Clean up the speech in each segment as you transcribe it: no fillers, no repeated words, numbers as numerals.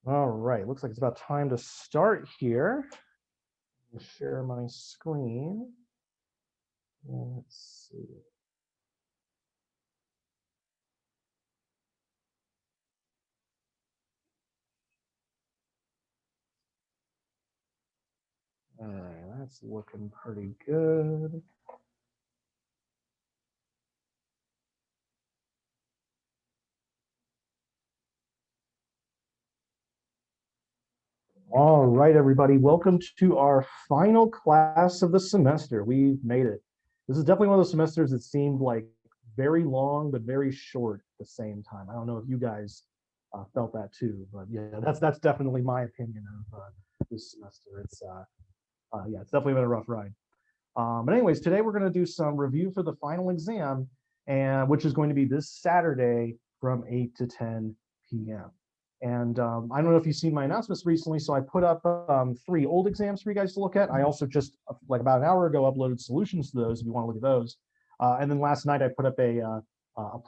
All right, looks like it's about time to start here. I'll share my screen. Let's see. All right, that's looking pretty good. All right, everybody, welcome to our final class of the semester. We've made it. This is definitely one of those semesters that seemed like very long, but very short at the same time. I don't know if you guys felt that too, but yeah, that's definitely my opinion of this semester. Yeah, it's definitely been a rough ride. But anyways, today we're going to do some review for the final exam, and which is going to be this Saturday from 8 to 10 p.m. And I don't know if you've seen my announcements recently, so I put up 3 old exams for you guys to look at. I also just, like about an hour ago, uploaded solutions to those if you want to look at those. And then last night I put up a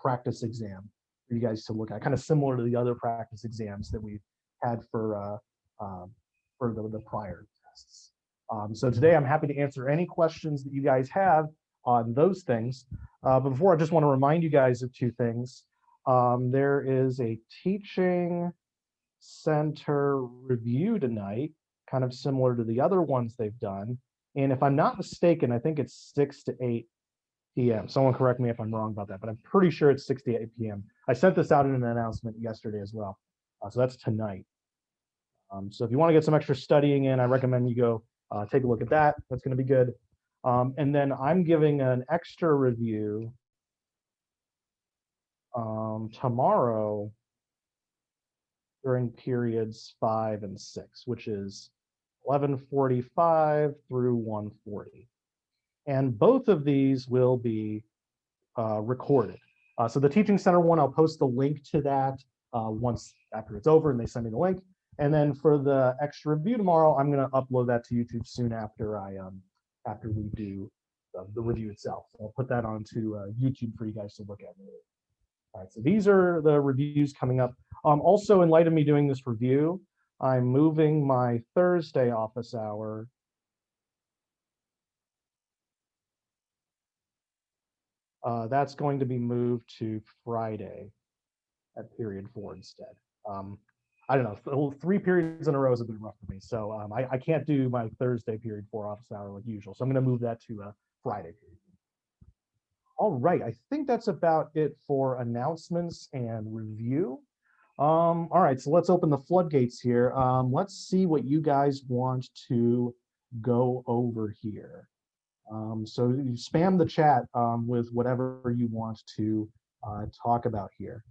practice exam for you guys to look at, kind of similar to the other practice exams that we've had for the prior tests. So today I'm happy to answer any questions that you guys have on those things. But before, I just want to remind you guys of 2 things. There is a teaching center review tonight, kind of similar to the other ones they've done. And if I'm not mistaken, I think it's 6 to 8 p.m. Someone correct me if I'm wrong about that, but I'm pretty sure it's 6 to 8 p.m. I sent this out in an announcement yesterday as well. So that's tonight. So if you want to get some extra studying in, I recommend you go take a look at that. That's going to be good. And then I'm giving an extra review tomorrow during periods 5 and 6, which is 11:45 through 1:40. And both of these will be recorded. So the Teaching Center one, I'll post the link to that once after it's over and they send me the link. And then for the extra review tomorrow, I'm going to upload that to YouTube soon after after we do the review itself. So I'll put that onto YouTube for you guys to look at later. All right, so these are the reviews coming up. Also, in light of me doing this review, I'm moving my Thursday office hour. That's going to be moved to Friday at period 4 instead. I don't know, 3 periods in a row is a bit rough for me. So I can't do my Thursday period 4 office hour like usual. So I'm going to move that to Friday period. All right, I think that's about it for announcements and review. All right, so let's open the floodgates here. Let's see what you guys want to go over here. So you spam the chat with whatever you want to talk about here.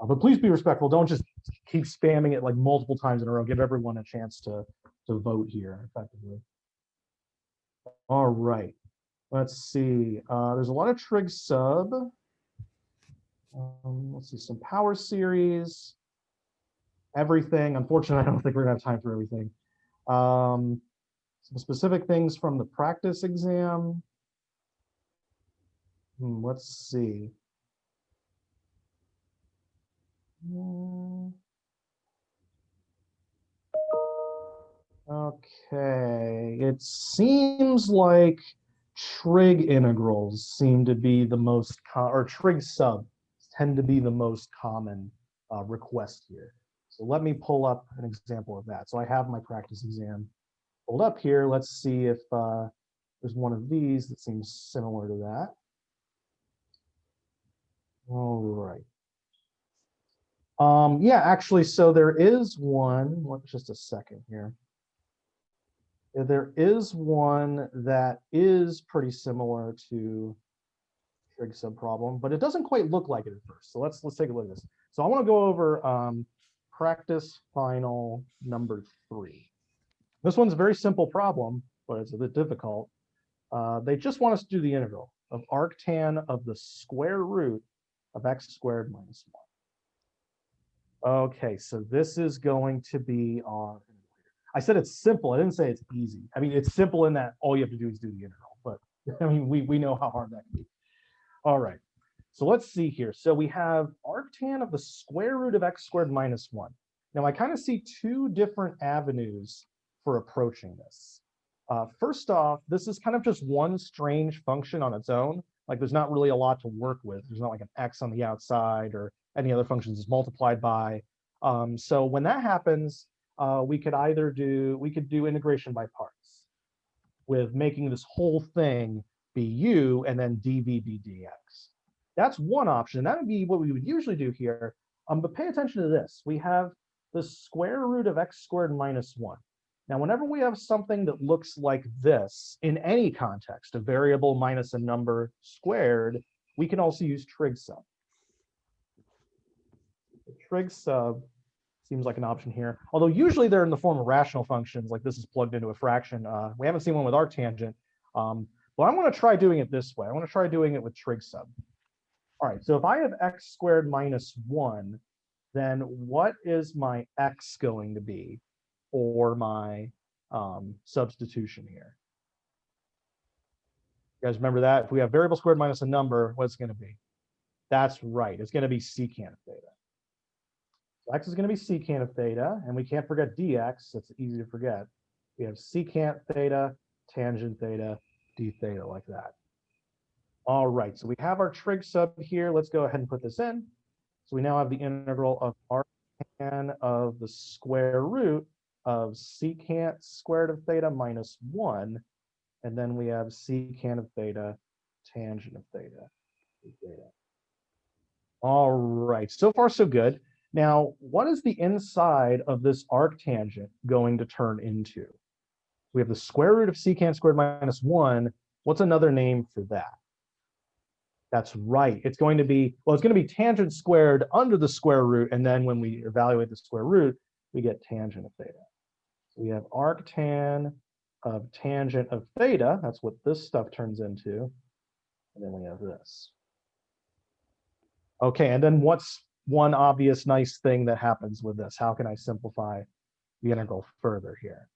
But please be respectful. Don't just keep spamming it like multiple times in a row. Give everyone a chance to vote here effectively. All right. Let's see. There's a lot of trig sub. Let's see, some power series. Everything. Unfortunately, I don't think we're gonna have time for everything. Some specific things from the practice exam. Let's see. Okay, it seems like trig integrals seem to be the most, or trig sub tend to be the most common request here. So let me pull up an example of that. So I have my practice exam pulled up here. Let's see if there's one of these that seems similar to that. All right. Yeah, actually, so there is one, just a second here. There is one that is pretty similar to trig sub problem, but it doesn't quite look like it at first. So let's take a look at this. So I want to go over practice final number 3. This one's a very simple problem, but it's a bit difficult. They just want us to do the integral of arctan of the square root of x squared minus 1. Okay, so this is going to be our, I said it's simple. I didn't say it's easy. I mean, it's simple in that all you have to do is do the integral, but I mean, we know how hard that can be. All right, so let's see here. So we have arctan of the square root of x squared minus 1. Now I kind of see two different avenues for approaching this. First off, this is kind of just one strange function on its own. Like there's not really a lot to work with. There's not like an x on the outside or any other functions is multiplied by. So when that happens, we could do integration by parts with making this whole thing be u and then dv be dx. That's one option. That would be what we would usually do here. But pay attention to this. We have the square root of x squared minus 1. Now, whenever we have something that looks like this in any context, a variable minus a number squared, we can also use trig sub. The trig sub seems like an option here, although usually they're in the form of rational functions, like this is plugged into a fraction. We haven't seen one with arctangent, but I'm going to try doing it this way. I want to try doing it with trig sub. All right, so if I have x squared minus 1, then what is my x going to be for my substitution here? You guys remember that? If we have variable squared minus a number, what's it going to be? That's right. It's going to be secant of theta. So x is going to be secant of theta, and we can't forget dx. It's easy to forget. We have secant theta, tangent theta, d theta, like that. All right, so we have our trig sub here. Let's go ahead and put this in. So we now have the integral of arctan of the square root of secant squared of theta minus 1. And then we have secant of theta, tangent of theta. All right, so far so good. Now, what is the inside of this arctangent going to turn into? We have the square root of secant squared minus 1. What's another name for that? That's right. It's going to be, well, it's going to be tangent squared under the square root. And then when we evaluate the square root, we get tangent of theta. So we have arctan of tangent of theta. That's what this stuff turns into. And then we have this. Okay, and then what's one obvious nice thing that happens with this? How can I simplify the integral further here?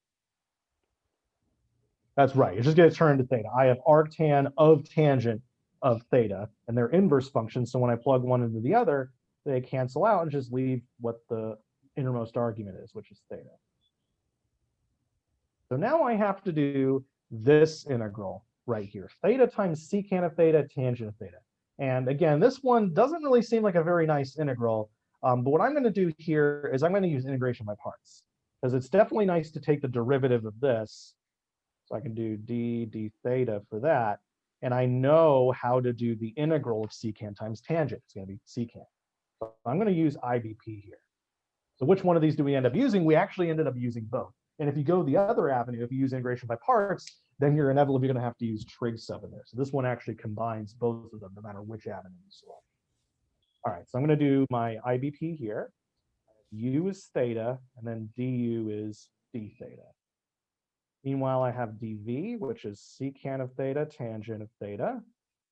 That's right. It's just going to turn into theta. I have arctan of tangent of theta, and they're inverse functions. So when I plug one into the other, they cancel out and just leave what the innermost argument is, which is theta. So now I have to do this integral right here. Theta times secant of theta, tangent of theta. And again, this one doesn't really seem like a very nice integral. But what I'm going to do here is I'm going to use integration by parts, because it's definitely nice to take the derivative of this. So I can do d theta for that. And I know how to do the integral of secant times tangent. It's going to be secant. So I'm going to use IBP here. So which one of these do we end up using? We actually ended up using both. And if you go the other avenue, if you use integration by parts, then you're inevitably going to have to use trig sub in there. So this one actually combines both of them, no matter which avenue you select. All right, so I'm going to do my IBP here. U is theta, and then du is d theta. Meanwhile, I have dv, which is secant of theta, tangent of theta.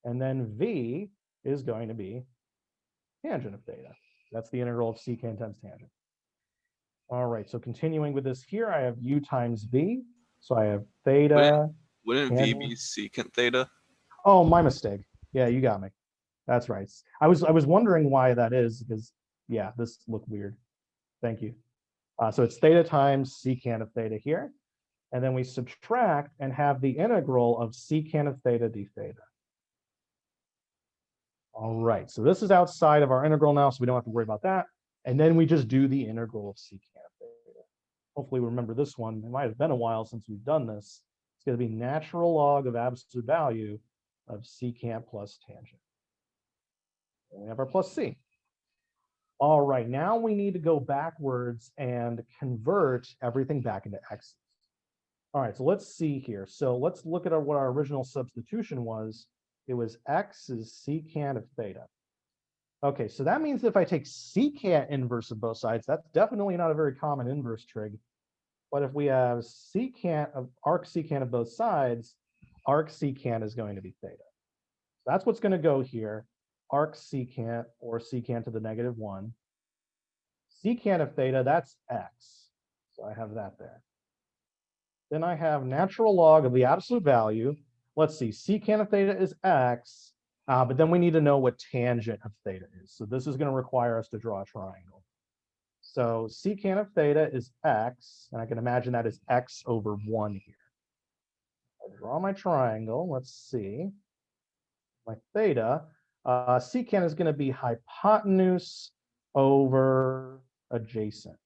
And then v is going to be tangent of theta. That's the integral of secant times tangent. All right, so continuing with this here, I have u times v. So I have theta. Wouldn't v be secant theta? Oh, my mistake. Yeah, you got me. That's right. I was wondering why that is, because yeah, this looked weird. Thank you. So it's theta times secant of theta here. And then we subtract and have the integral of secant of theta d theta. All right, so this is outside of our integral now, so we don't have to worry about that. And then we just do the integral of secant of theta. Hopefully remember this one. It might have been a while since we've done this. It's going to be natural log of absolute value of secant plus tangent. And we have our plus c. All right, now we need to go backwards and convert everything back into x's. All right, so let's see here. So let's look at what our original substitution was. It was x is secant of theta. Okay, so that means if I take secant inverse of both sides, that's definitely not a very common inverse trig. But if we have secant of arc secant of both sides, arc secant is going to be theta. So that's what's going to go here. Arc secant, or secant to the -1. Secant of theta, that's x. So I have that there. Then I have natural log of the absolute value. Let's see, secant of theta is x, but then we need to know what tangent of theta is. So this is going to require us to draw a triangle. So secant of theta is x, and I can imagine that is x over 1 here. I draw my triangle. Let's see. My theta. Secant is going to be hypotenuse over adjacent.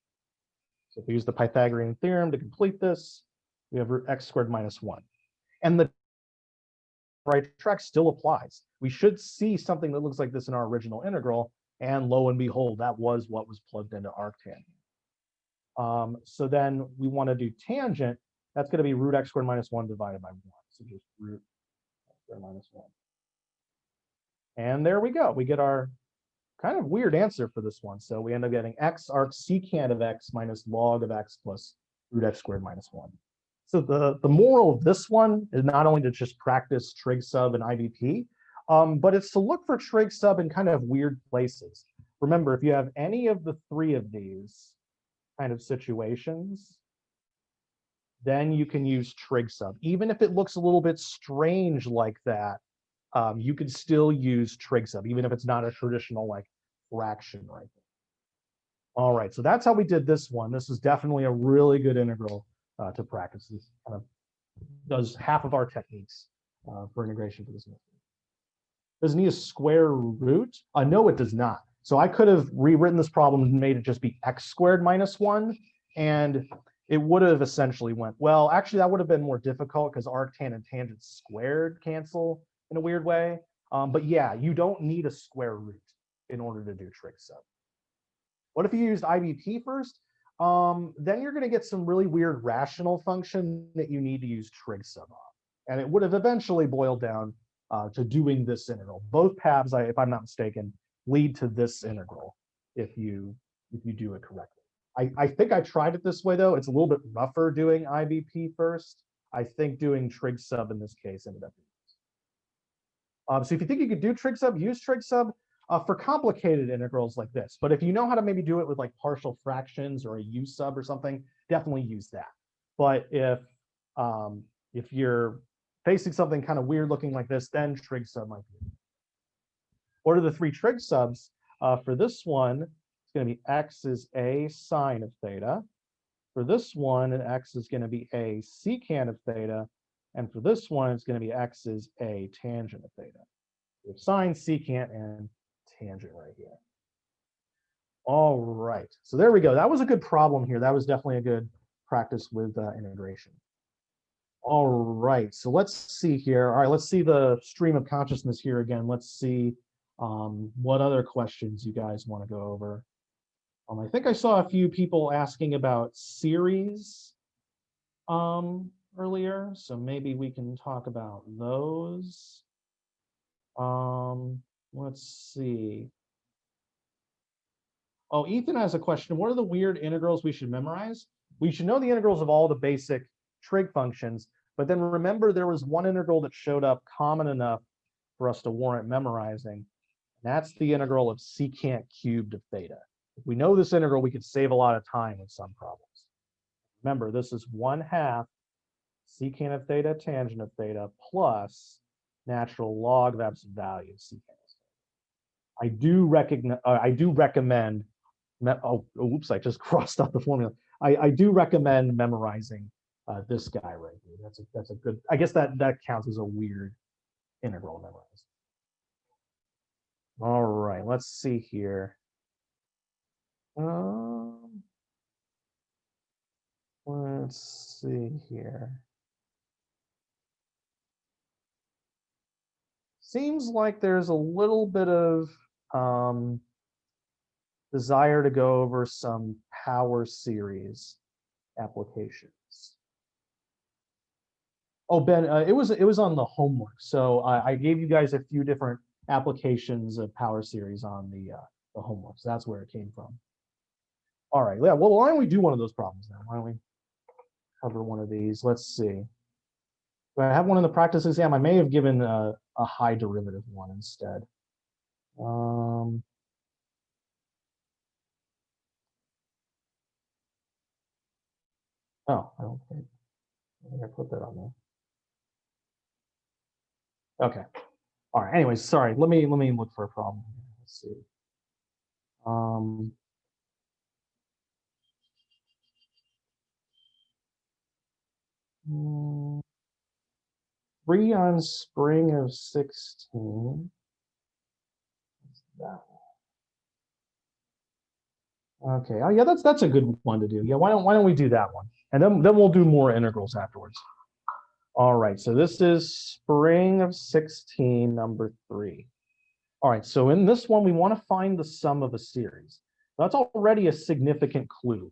So if we use the Pythagorean theorem to complete this, we have root x squared minus 1. And the right track still applies. We should see something that looks like this in our original integral, and lo and behold, that was what was plugged into arctangent. So then we want to do tangent. That's going to be root x squared minus 1 divided by 1. So just root x squared minus 1. And there we go. We get our kind of weird answer for this one. So we end up getting x arc secant of x minus log of x plus root x squared minus 1. So the moral of this one is not only to just practice trig sub and IVP, but it's to look for trig sub in kind of weird places. Remember, if you have any of the 3 of these kind of situations, then you can use trig sub. Even if it looks a little bit strange like that, you can still use trig sub, even if it's not a traditional like fraction right there. All right, so that's how we did this one. This is definitely a really good integral to practice. This kind of does half of our techniques for integration for this method. Does it need a square root? No, it does not. So I could have rewritten this problem and made it just be x squared minus 1, and it would have essentially went, well, actually that would have been more difficult because arctan and tangent squared cancel in a weird way. But yeah, you don't need a square root in order to do trig sub. What if you used IVP first? Then you're going to get some really weird rational function that you need to use trig sub on. And it would have eventually boiled down to doing this integral. Both paths, if I'm not mistaken, lead to this integral if you do it correctly. I think I tried it this way though. It's a little bit rougher doing IVP first. I think doing trig sub in this case ended up. So if you think you could do trig sub, use trig sub for complicated integrals like this. But if you know how to maybe do it with like partial fractions or a u sub or something, definitely use that. But if you're facing something kind of weird looking like this, then trig sub might be. What are the 3 trig subs? For this one, it's going to be x is a sine of theta. For this one, x is going to be a secant of theta. And for this one, it's going to be x is a tangent of theta. We have sine, secant, and tangent right here. All right, so there we go. That was a good problem here. That was definitely a good practice with integration. All right, so let's see here. All right, let's see the stream of consciousness here again. Let's see what other questions you guys want to go over. I think I saw a few people asking about series earlier, so maybe we can talk about those. Let's see. Oh, Ethan has a question. What are the weird integrals we should memorize? We should know the integrals of all the basic trig functions, but then remember there was one integral that showed up common enough for us to warrant memorizing. And that's the integral of secant cubed of theta. If we know this integral, we could save a lot of time with some problems. Remember, this is 1/2 secant of theta tangent of theta plus natural log of absolute value of secant. I do recommend. Oops! I just crossed out the formula. I do recommend memorizing this guy right here. That's a good. I guess that counts as a weird integral to memorize. All right, let's see here. Let's see here. Seems like there's a little bit of desire to go over some power series applications. Oh, Ben, it was on the homework. So I gave you guys a few different applications of power series on the homework. So that's where it came from. All right, yeah. Well, why don't we do one of those problems now? Why don't we cover one of these? Let's see. Do I have one in the practice exam? I may have given a high derivative one instead. Oh, I don't think I put that on there. Okay. All right. Anyways, sorry. Let me look for a problem. Let's see. 3 on spring of 16. That one. Okay. Oh yeah, that's a good one to do. Yeah, why don't we do that one? And then we'll do more integrals afterwards. All right, so this is spring of 16, number 3. All right, so in this one, we want to find the sum of a series. That's already a significant clue.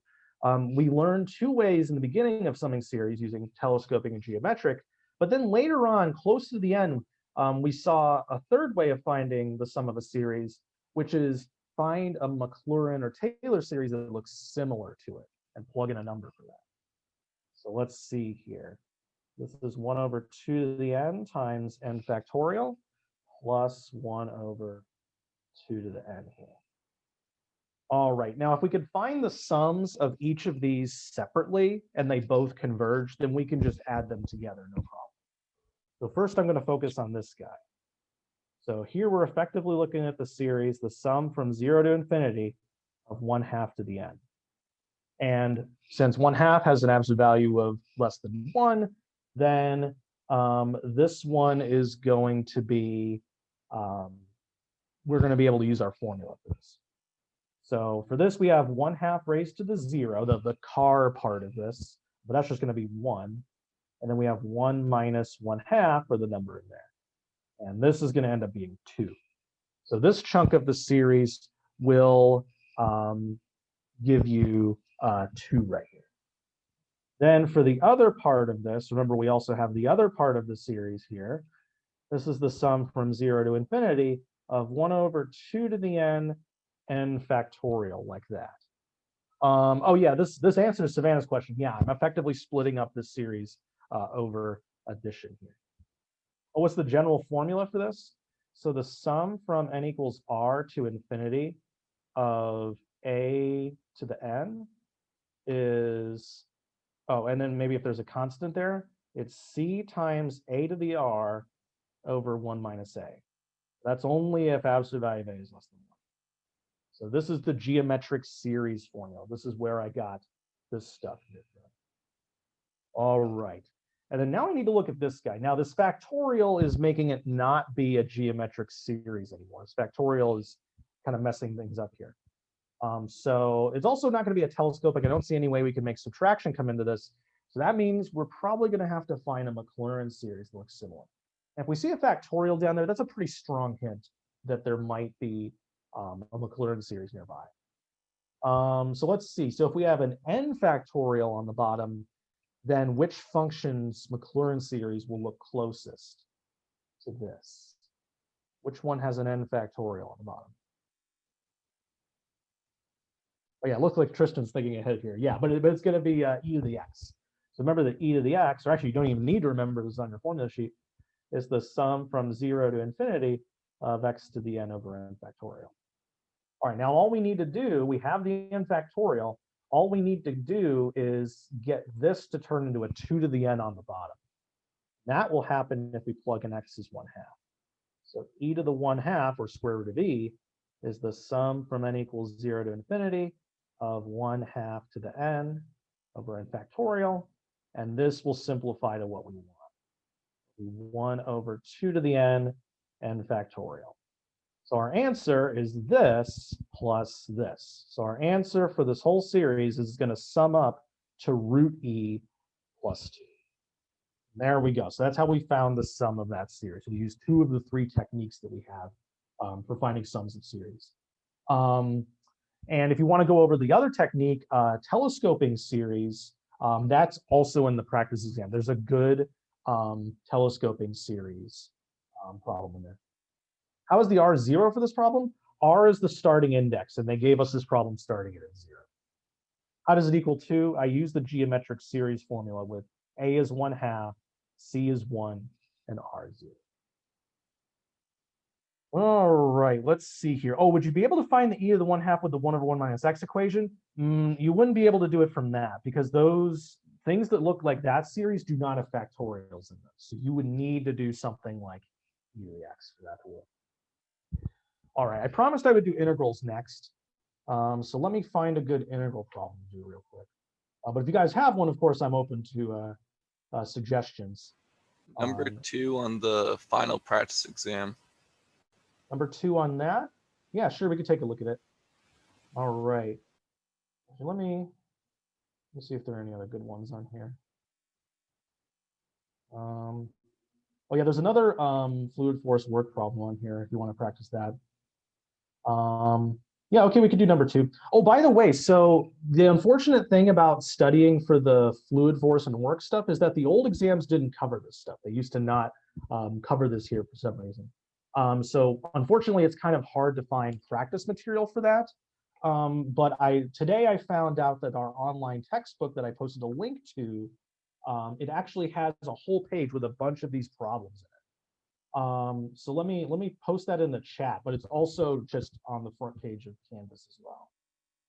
We learned 2 ways in the beginning of summing series using telescoping and geometric, but then later on, close to the end, we saw a 3rd way of finding the sum of a series, which is find a Maclaurin or Taylor series that looks similar to it and plug in a number for that. So let's see here. This is 1 over 2 to the n times n factorial plus 1 over 2 to the n here. All right, now if we could find the sums of each of these separately and they both converge, then we can just add them together, no problem. So first I'm going to focus on this guy. So here we're effectively looking at the series, the sum from 0 to infinity of 1/2 to the n. And since 1/2 has an absolute value of less than 1, then this one is going to be, we're going to be able to use our formula for this. So for this, we have 1/2 raised to the 0, the car part of this, but that's just going to be 1. And then we have 1 minus 1/2 for the number in there. And this is going to end up being 2. So this chunk of the series will give you 2 right here. Then for the other part of this, remember we also have the other part of the series here. This is the sum from 0 to infinity of 1 over 2 to the n factorial, like that. Oh yeah, this answers Savannah's question. Yeah, I'm effectively splitting up this series over addition here. Oh, what's the general formula for this? So the sum from n equals r to infinity of a to the n is, oh, and then maybe if there's a constant there, it's c times a to the r over 1 minus a. That's only if absolute value of a is less than 1. So this is the geometric series formula. This is where I got this stuff here from. All right. And then now I need to look at this guy. Now this factorial is making it not be a geometric series anymore. This factorial is kind of messing things up here. So it's also not going to be a telescopic. I don't see any way we can make subtraction come into this. So that means we're probably going to have to find a Maclaurin series that looks similar. And if we see a factorial down there, that's a pretty strong hint that there might be a Maclaurin series nearby. So let's see. So if we have an n factorial on the bottom, then which function's Maclaurin series will look closest to this? Which one has an n factorial on the bottom? Oh yeah, it looks like Tristan's thinking ahead here. Yeah, but it's going to be e to the x. So remember that e to the x, or actually you don't even need to remember this on your formula sheet, is the sum from 0 to infinity of x to the n over n factorial. All right, now all we need to do, we have the n factorial. All we need to do is get this to turn into a 2 to the n on the bottom. That will happen if we plug in x as 1/2. So e to the 1/2, or square root of e, is the sum from n equals 0 to infinity of 1/2 to the n over n factorial. And this will simplify to what we want. 1 over 2 to the n factorial. So our answer is this plus this. So our answer for this whole series is going to sum up to root e plus 2. There we go. So that's how we found the sum of that series. We used 2 of the 3 techniques that we have for finding sums of series. And if you want to go over the other technique, telescoping series, that's also in the practice exam. There's a good telescoping series problem in there. How is the R 0 for this problem? R is the starting index, and they gave us this problem starting it at 0. How does it equal 2? I use the geometric series formula with A is 1/2, C is 1, and R is 0. All right, let's see here. Oh, would you be able to find the e to the 1/2 with the 1 over 1 minus x equation? You wouldn't be able to do it from that because those things that look like that series do not have factorials in them. So you would need to do something like e to the x for that to work. All right, I promised I would do integrals next. So let me find a good integral problem to do real quick. But if you guys have one, of course, I'm open to suggestions. Number 2 on the final practice exam. Number 2 on that? Yeah, sure, we could take a look at it. All right. Let me see if there are any other good ones on here. Oh yeah, there's another fluid force work problem on here if you want to practice that. Yeah, okay, we could do number 2. Oh, by the way, so the unfortunate thing about studying for the fluid force and work stuff is that the old exams didn't cover this stuff. They used to not cover this here for some reason. So unfortunately, it's kind of hard to find practice material for that. But today I found out that our online textbook that I posted a link to, it actually has a whole page with a bunch of these problems in it. So let me post that in the chat, but it's also just on the front page of Canvas as well.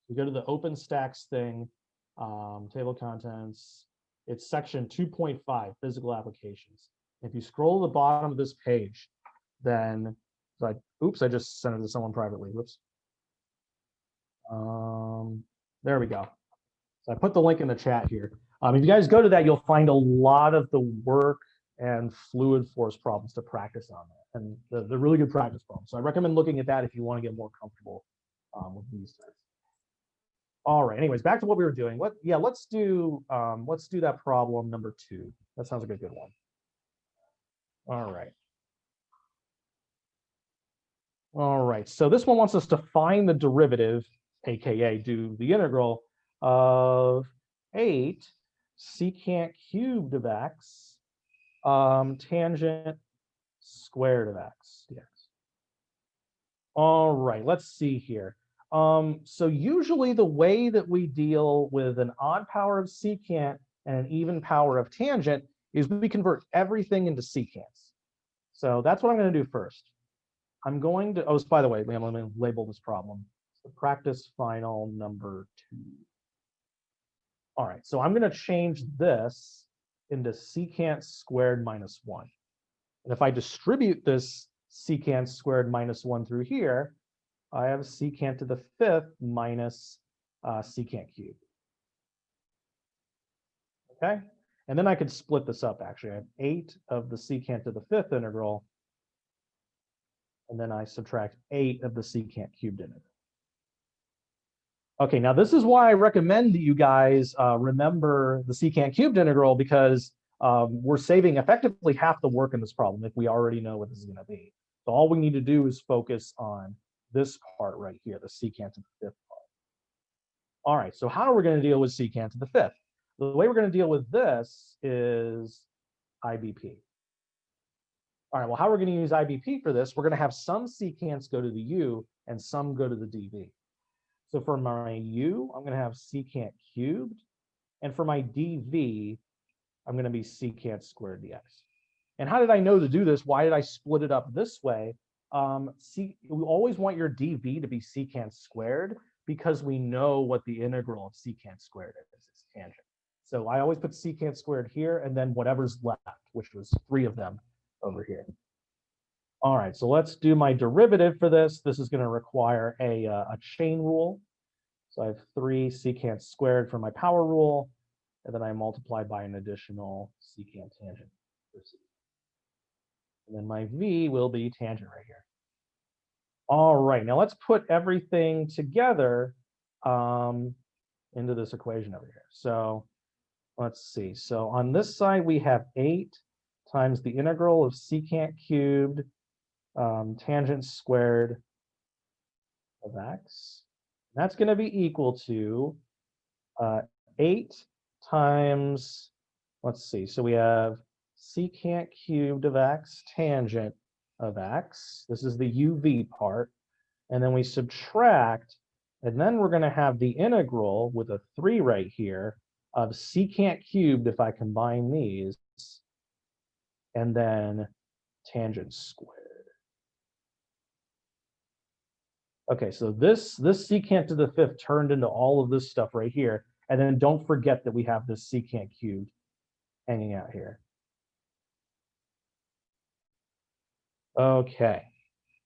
We go to the OpenStax thing, table of contents. It's section 2.5, physical applications. If you scroll to the bottom of this page, then oops, I just sent it to someone privately. Whoops. There we go. So I put the link in the chat here. If you guys go to that, you'll find a lot of the work and fluid force problems to practice on that, and the really good practice problems. So I recommend looking at that if you want to get more comfortable with these types. All right. Anyways, back to what we were doing. Let's do that problem number 2. That sounds like a good one. All right. All right. So this one wants us to find the derivative, aka do the integral of 8 secant cubed of x tangent squared of x dx. All right, let's see here. So usually the way that we deal with an odd power of secant and an even power of tangent is we convert everything into secants. So that's what I'm going to do first. I'm going to, by the way, let me label this problem. So practice final number 2. All right, so I'm going to change this into secant squared minus 1. And if I distribute this secant squared minus 1 through here, I have secant to the 5th minus secant cubed. Okay, and then I could split this up, actually. I have 8 of the secant to the 5th integral, and then I subtract 8 of the secant cubed integral. Okay, now this is why I recommend that you guys remember the secant cubed integral, because we're saving effectively half the work in this problem if we already know what this is going to be. So all we need to do is focus on this part right here, the secant to the 5th part. All right, so how are we going to deal with secant to the 5th? The way we're going to deal with this is IBP. All right, well, how we're going to use IBP for this, we're going to have some secants go to the U and some go to the dV. So for my U, I'm going to have secant cubed, and for my dV, I'm going to be secant squared dx. And how did I know to do this? Why did I split it up this way? We always want your dV to be secant squared because we know what the integral of secant squared is. It's tangent. So I always put secant squared here, and then whatever's left, which was 3 of them over here. All right, so let's do my derivative for this. This is going to require a chain rule. So I have 3 secant squared for my power rule, and then I multiply by an additional secant tangent. And then my V will be tangent right here. All right, now let's put everything together into this equation over here. So let's see. So on this side, we have 8 times the integral of secant cubed tangent squared of x. That's going to be equal to 8 times, let's see, so we have secant cubed of x tangent of x. This is the UV part. And then we subtract, and then we're going to have the integral with a 3 right here of secant cubed if I combine these, and then tangent squared. Okay, so this secant to the 5th turned into all of this stuff right here. And then don't forget that we have this secant cubed hanging out here. Okay,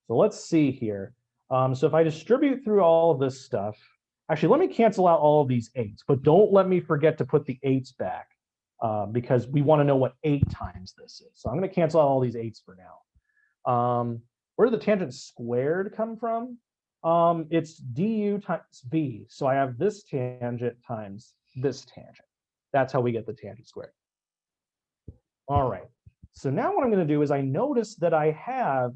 so let's see here. So if I distribute through all of this stuff, actually, let me cancel out all of these 8s, but don't let me forget to put the 8s back. because we want to know what 8 times this is. So I'm going to cancel out all these 8s for now. Where did the tangent squared come from? It's du times v. So I have this tangent times this tangent. That's how we get the tangent squared. All right. So now what I'm going to do is I notice that I have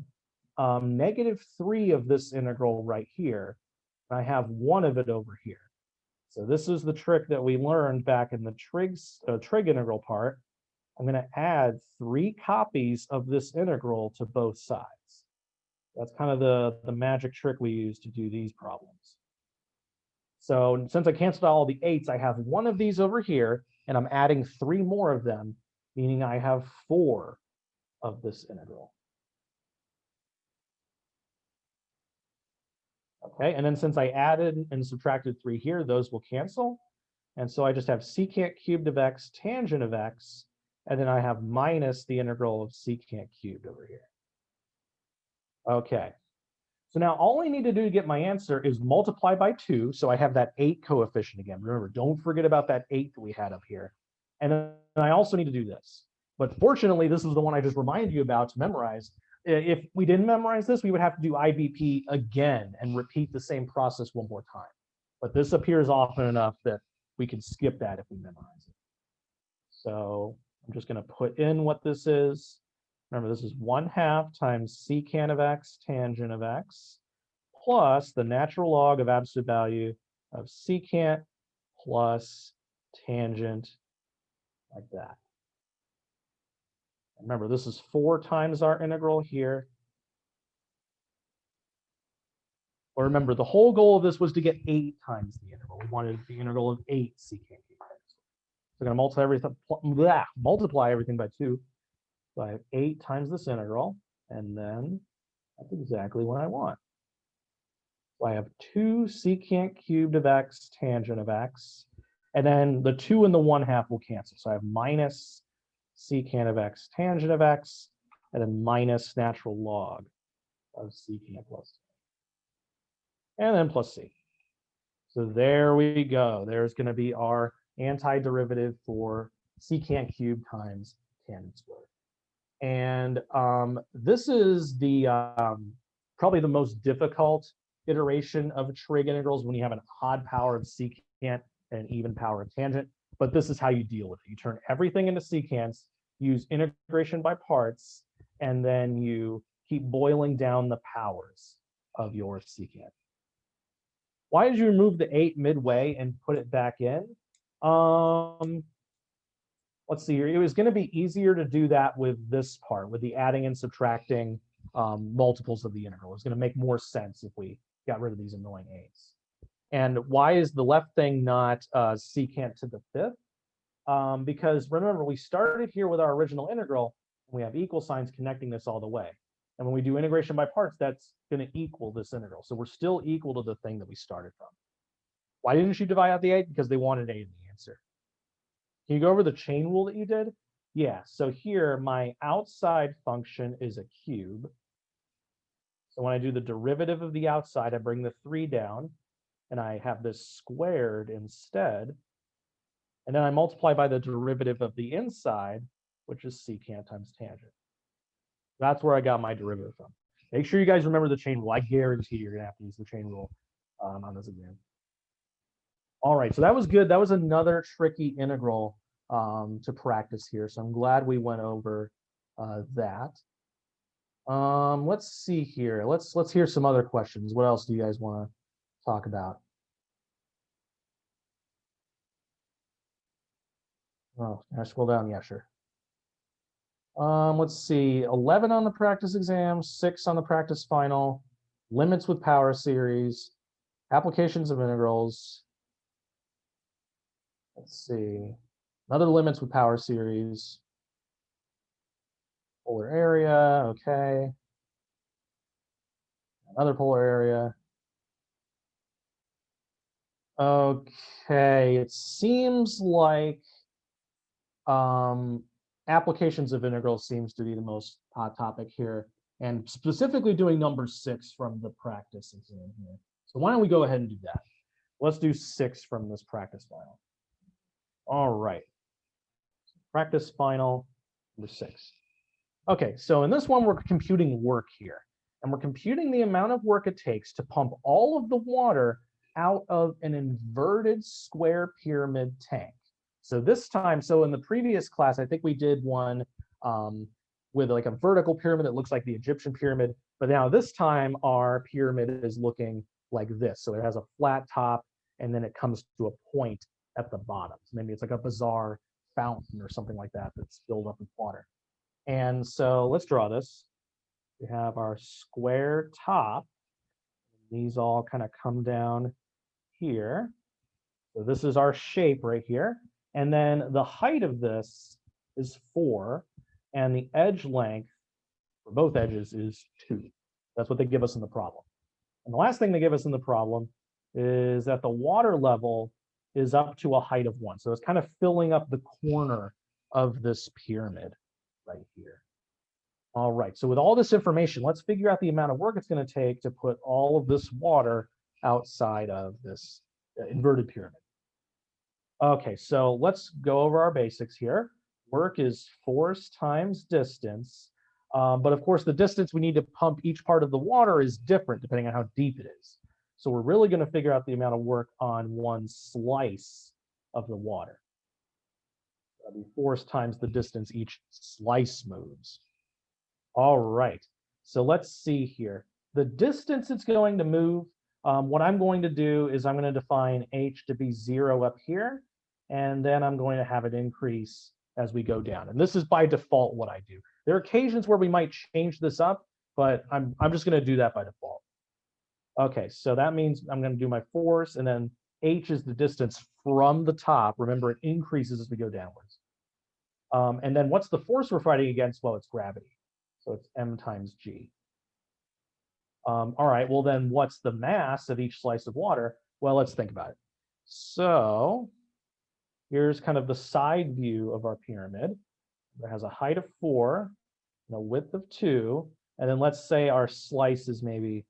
-3 of this integral right here. I have 1 of it over here. So this is the trick that we learned back in the trig integral part. I'm going to add 3 copies of this integral to both sides. That's kind of the magic trick we use to do these problems. So since I canceled out all the 8s, I have 1 of these over here, and I'm adding 3 more of them, meaning I have 4 of this integral. Okay, and then since I added and subtracted 3 here, those will cancel. And so I just have secant cubed of x tangent of x, and then I have minus the integral of secant cubed over here. Okay, so now all I need to do to get my answer is multiply by 2, so I have that 8 coefficient again. Remember, don't forget about that 8 that we had up here. And then I also need to do this. But fortunately, this is the one I just reminded you about to memorize. If we didn't memorize this, we would have to do IBP again and repeat the same process one more time. But this appears often enough that we can skip that if we memorize it. So I'm just going to put in what this is. Remember, this is 1/2 times secant of x tangent of x plus the natural log of absolute value of secant plus tangent like that. Remember, this is 4 times our integral here. Or remember, the whole goal of this was to get 8 times the integral. We wanted the integral of 8 secant. So we're going to multiply everything by 2. So I have 8 times this integral, and then that's exactly what I want. So I have 2 secant cubed of x tangent of x, and then the 2 and the 1/2 will cancel. So I have minus secant of x tangent of x, and then minus natural log of secant plus, and then plus c. So there we go. There's going to be our antiderivative for secant cubed times tangent squared. And this is the probably the most difficult iteration of trig integrals when you have an odd power of secant and an even power of tangent. But this is how you deal with it. You turn everything into secants, use integration by parts, and then you keep boiling down the powers of your secant. Why did you remove the 8 midway and put it back in? Let's see here. It was going to be easier to do that with this part, with the adding and subtracting multiples of the integral. It's going to make more sense if we got rid of these annoying 8s. And why is the left thing not secant to the 5th? Because remember, we started here with our original integral, and we have equal signs connecting this all the way. And when we do integration by parts, that's going to equal this integral. So we're still equal to the thing that we started from. Why didn't you divide out the 8? Because they wanted 8 in the answer. Can you go over the chain rule that you did? Yeah, so here my outside function is a cube. So when I do the derivative of the outside, I bring the 3 down, and I have this squared instead. And then I multiply by the derivative of the inside, which is secant times tangent. That's where I got my derivative from. Make sure you guys remember the chain rule. I guarantee you're going to have to use the chain rule on this exam. All right, so that was good. That was another tricky integral to practice here. So I'm glad we went over that. Let's see here. Let's hear some other questions. What else do you guys want to talk about? Oh, can I scroll down? Yeah, sure. Let's see. 11 on the practice exam, 6 on the practice final, limits with power series, applications of integrals. Let's see. Another limits with power series. Polar area, okay. Another polar area. Okay, it seems like applications of integrals seems to be the most hot topic here, and specifically doing number 6 from the practice exam here. So why don't we go ahead and do that? Let's do 6 from this practice file. All right. Practice final number 6. Okay, so in this one, we're computing work here. And we're computing the amount of work it takes to pump all of the water out of an inverted square pyramid tank. So this time, so in the previous class, I think we did one with like a vertical pyramid that looks like the Egyptian pyramid. But now this time, our pyramid is looking like this. So it has a flat top, and then it comes to a point at the bottom. So maybe it's like a bizarre fountain or something like that that's filled up with water. And so let's draw this. We have our square top. These all kind of come down here. So this is our shape right here. And then the height of this is 4, and the edge length for both edges is 2. That's what they give us in the problem. And the last thing they give us in the problem is that the water level is up to a height of 1. So it's kind of filling up the corner of this pyramid right here. All right, so with all this information, let's figure out the amount of work it's going to take to put all of this water outside of this inverted pyramid. Okay, so let's go over our basics here. Work is force times distance. But of course, the distance we need to pump each part of the water is different depending on how deep it is. So we're really going to figure out the amount of work on one slice of the water. That'll be force times the distance each slice moves. All right, so let's see here. The distance it's going to move, what I'm going to do is I'm going to define h to be 0 up here, and then I'm going to have it increase as we go down. And this is by default what I do. There are occasions where we might change this up, but I'm just going to do that by default. Okay, so that means I'm going to do my force, and then h is the distance from the top. Remember, it increases as we go downwards. And then what's the force we're fighting against? Well, it's gravity. So it's m times g. All right, well then what's the mass of each slice of water? Well, let's think about it. So here's kind of the side view of our pyramid. It has a height of 4 and a width of 2. And then let's say our slice is maybe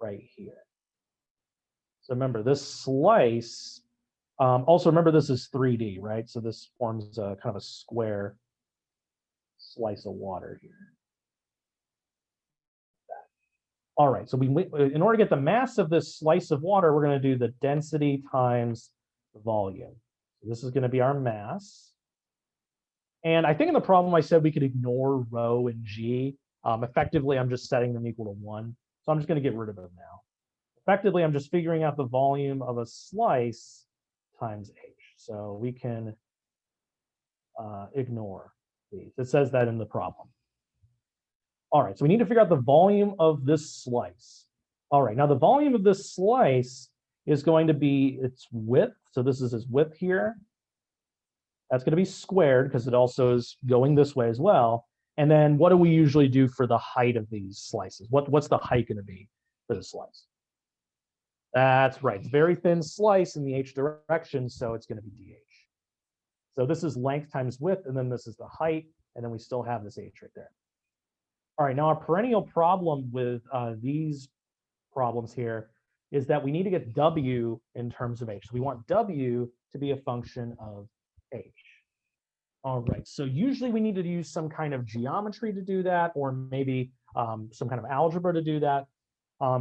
right here. So remember, this slice, also remember this is 3D, right? So this forms a kind of a square slice of water here. All right, so in order to get the mass of this slice of water, we're going to do the density times the volume. So this is going to be our mass. And I think in the problem I said we could ignore rho and g. Effectively, I'm just setting them equal to 1. So I'm just going to get rid of them now. Effectively, I'm just figuring out the volume of a slice times h. So we can ignore these. It says that in the problem. All right, so we need to figure out the volume of this slice. All right, now the volume of this slice is going to be its width. So this is its width here. That's going to be squared because it also is going this way as well. And then what do we usually do for the height of these slices? What's the height going to be for the slice? That's right, it's very thin slice in the h direction, so it's going to be dh. So this is length times width, and then this is the height, and then we still have this h right there. All right, now our perennial problem with these problems here is that we need to get w in terms of h. So we want w to be a function of h. All right, so usually we need to use some kind of geometry to do that, or maybe some kind of algebra to do that.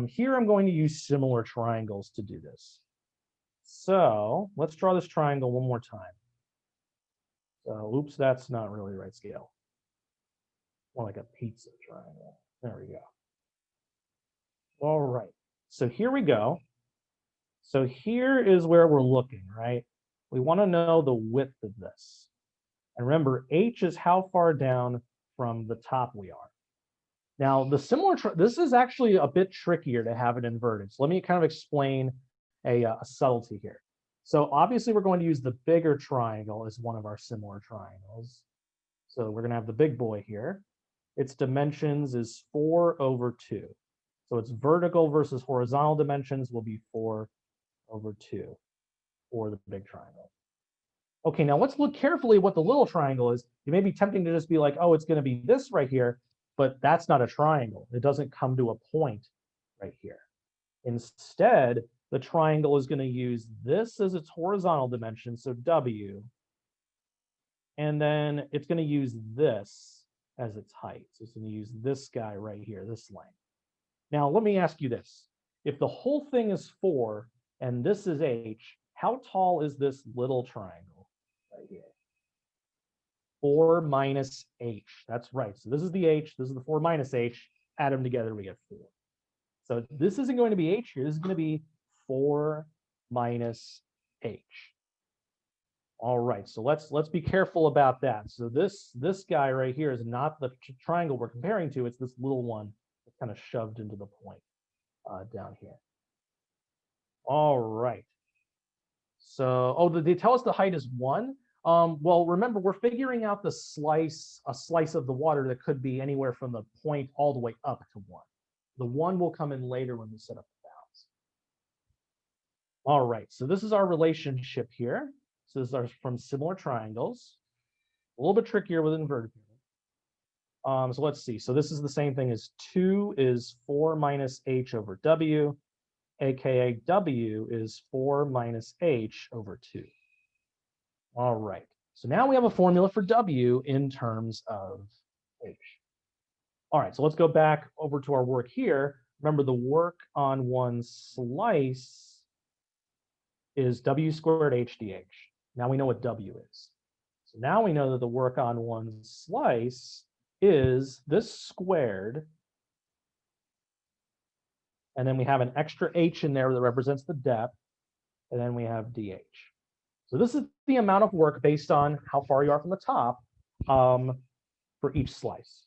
Here I'm going to use similar triangles to do this. So let's draw this triangle one more time. So, oops, that's not really the right scale. More like a pizza triangle. There we go. All right, so here we go. So here is where we're looking, right? We want to know the width of this. And remember, h is how far down from the top we are. Now, the similar, this is actually a bit trickier to have it inverted. So let me kind of explain a subtlety here. So obviously, we're going to use the bigger triangle as one of our similar triangles. So we're going to have the big boy here. Its dimensions is 4/2. So its vertical versus horizontal dimensions will be 4/2 for the big triangle. Okay, now let's look carefully what the little triangle is. You may be tempting to just be like, oh, it's going to be this right here, but that's not a triangle. It doesn't come to a point right here. Instead, the triangle is going to use this as its horizontal dimension, so w, and then it's going to use this as its height. So it's going to use this guy right here, this length. Now, let me ask you this. If the whole thing is 4 and this is h, how tall is this little triangle right here? 4 minus h. That's right. So this is the h, this is the 4 minus h. Add them together, we get 4. So this isn't going to be h here. This is going to be 4 minus h. All right, so let's be careful about that. So this guy right here is not the triangle we're comparing to. It's this little one that's kind of shoved into the point down here. All right. So, oh, they tell us the height is 1. Well, remember, we're figuring out a slice of the water that could be anywhere from the point all the way up to 1. The 1 will come in later when we set up the bounds. All right, so this is our relationship here. So this is from similar triangles. A little bit trickier with inverted pyramid. So let's see. So this is the same thing as 2 is 4 minus h over w, aka w is 4 minus h over 2. All right. So now we have a formula for w in terms of h. All right, so let's go back over to our work here. Remember, the work on one slice is w squared h dh. Now we know what w is. So now we know that the work on one slice is this squared, and then we have an extra h in there that represents the depth, and then we have dh. So this is the amount of work based on how far you are from the top for each slice.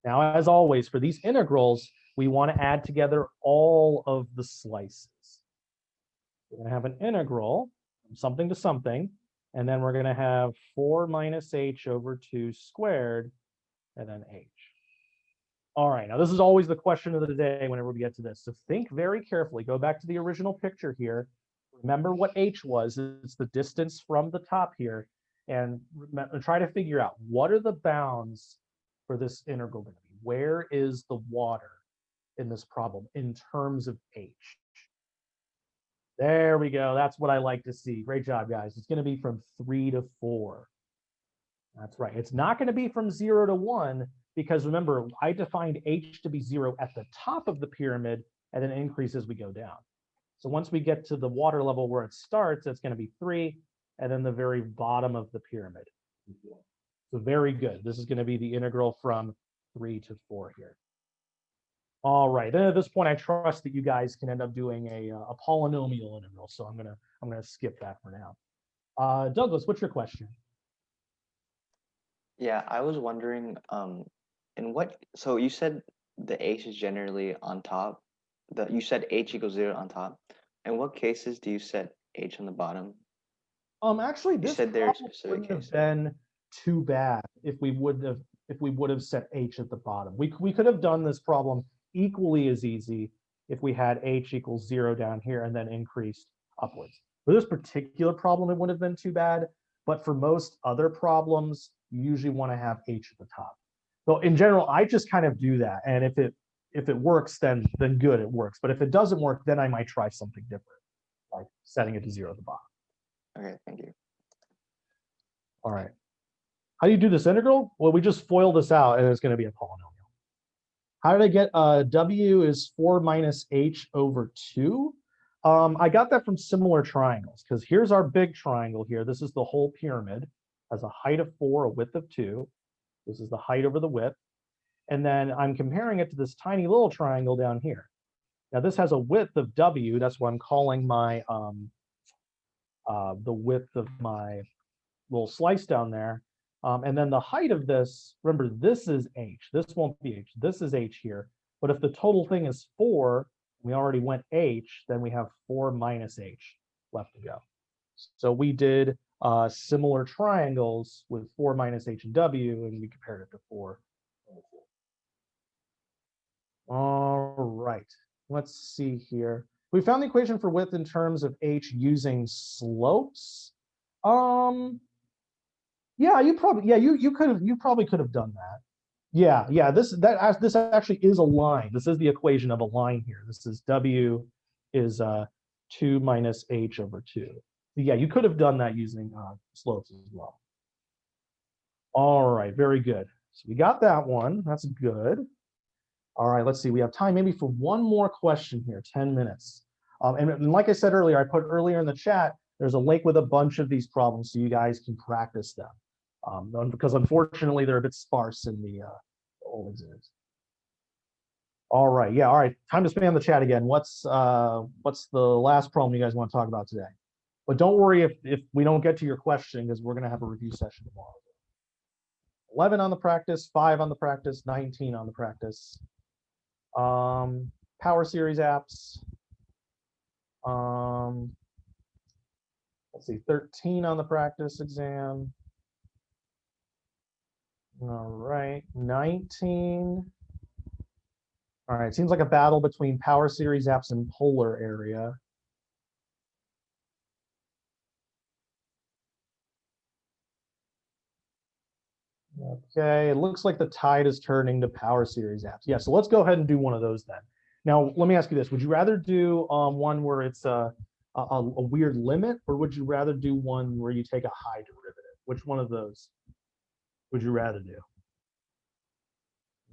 Now, as always, for these integrals, we want to add together all of the slices. We're going to have an integral from something to something, and then we're going to have 4 minus h over 2 squared, and then h. All right, now this is always the question of the day whenever we get to this. So think very carefully. Go back to the original picture here. Remember what h was. It's the distance from the top here. And try to figure out what are the bounds for this integral going to be. Where is the water in this problem in terms of h? There we go. That's what I like to see. Great job, guys. It's going to be from 3 to 4. That's right. It's not going to be from 0 to 1 because remember, I defined h to be 0 at the top of the pyramid and then increase as we go down. So once we get to the water level where it starts, it's going to be 3, and then the very bottom of the pyramid. So very good. This is going to be the integral from 3 to 4 here. All right. Then at this point, I trust that you guys can end up doing a polynomial integral. So I'm gonna skip that for now. Douglas, what's your question? Yeah, I was wondering, so you said the h is generally on top. You said h equals 0 on top. In what cases do you set h on the bottom? Actually, this wouldn't have been too bad if we would have set h at the bottom. We could have done this problem equally as easy if we had h equals 0 down here and then increased upwards. For this particular problem, it wouldn't have been too bad, but for most other problems, you usually want to have h at the top. So in general, I just kind of do that, and if it works, then good, it works. But if it doesn't work, then I might try something different, like setting it to 0 at the bottom. Okay, thank you. All right. How do you do this integral? Well, we just FOIL this out, and it's going to be a polynomial. How did I get w is 4 minus h over 2? I got that from similar triangles, because here's our big triangle here. This is the whole pyramid. Has a height of 4, a width of 2. This is the height over the width. And then I'm comparing it to this tiny little triangle down here. Now this has a width of w. That's what I'm calling my the width of my little slice down there. And then the height of this, remember, this is h. This won't be h. This is h here. But if the total thing is 4, we already went h, then we have 4 minus h left to go. So we did similar triangles with 4 minus h and w, and we compared it to 4. All right, let's see here. We found the equation for width in terms of h using slopes. Yeah, you probably could have done that. Yeah, this actually is a line. This is the equation of a line here. This is w is 2 minus h over 2. Yeah, you could have done that using slopes as well. All right, very good. So we got that one. That's good. All right, let's see. We have time maybe for one more question here, 10 minutes. And like I said earlier, I put earlier in the chat, there's a link with a bunch of these problems so you guys can practice them. Because unfortunately, they're a bit sparse in the old exams. All right, yeah, all right. Time to spam the chat again. What's the last problem you guys want to talk about today? But don't worry if we don't get to your question, because we're going to have a review session tomorrow. 11 on the practice, 5 on the practice, 19 on the practice. Power series apps. Let's see, 13 on the practice exam. All right, 19. All right, seems like a battle between power series apps and polar area. Okay, it looks like the tide is turning to power series apps. Yeah, so let's go ahead and do one of those then. Now, let me ask you this. Would you rather do one where it's a weird limit, or would you rather do one where you take a high derivative? Which one of those would you rather do?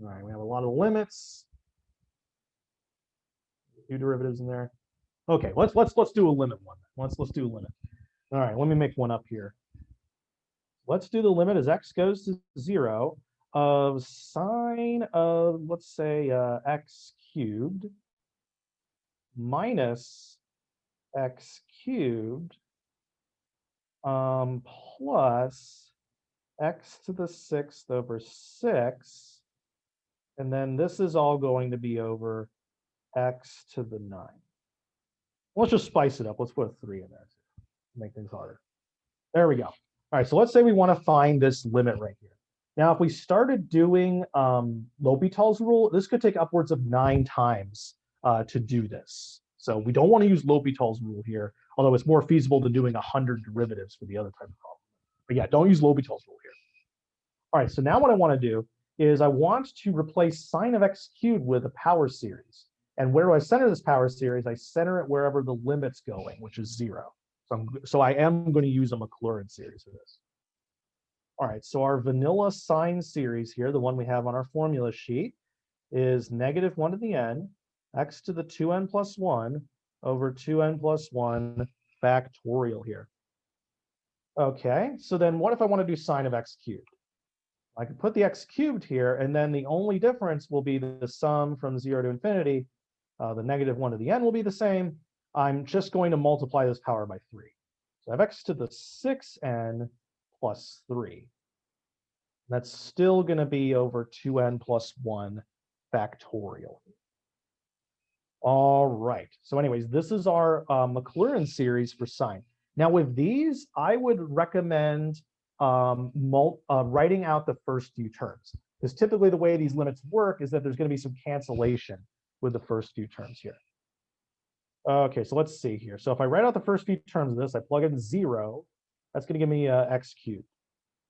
All right, we have a lot of limits. A few derivatives in there. Okay, let's do a limit one. Let's do a limit. All right, let me make one up here. Let's do the limit as x goes to 0 of sine of, let's say, x cubed minus x cubed plus x to the 6th over 6. And then this is all going to be over x to the 9. Let's just spice it up. Let's put a 3 in there to make things harder. There we go. All right, so let's say we want to find this limit right here. Now, if we started doing L'Hopital's rule, this could take upwards of 9 times to do this. So we don't want to use L'Hopital's rule here, although it's more feasible than doing 100 derivatives for the other type of problem. But yeah, don't use L'Hopital's rule here. All right, so now what I want to do is I want to replace sine of x cubed with a power series. And where do I center this power series? I center it wherever the limit's going, which is 0. So I am going to use a Maclaurin series for this. All right, so our vanilla sine series here, the one we have on our formula sheet, is -1 to the n, x to the 2n plus 1 over 2n plus 1 factorial here. Okay, so then what if I want to do sine of x cubed? I could put the x cubed here, and then the only difference will be the sum from 0 to infinity. The -1 to the n will be the same. I'm just going to multiply this power by 3. So I have x to the 6n plus 3. That's still going to be over 2n plus 1 factorial. All right. So anyways, this is our Maclaurin series for sine. Now with these, I would recommend writing out the first few terms. Because typically the way these limits work is that there's going to be some cancellation with the first few terms here. Okay, so let's see here. So if I write out the first few terms of this, I plug in 0, that's going to give me x cubed,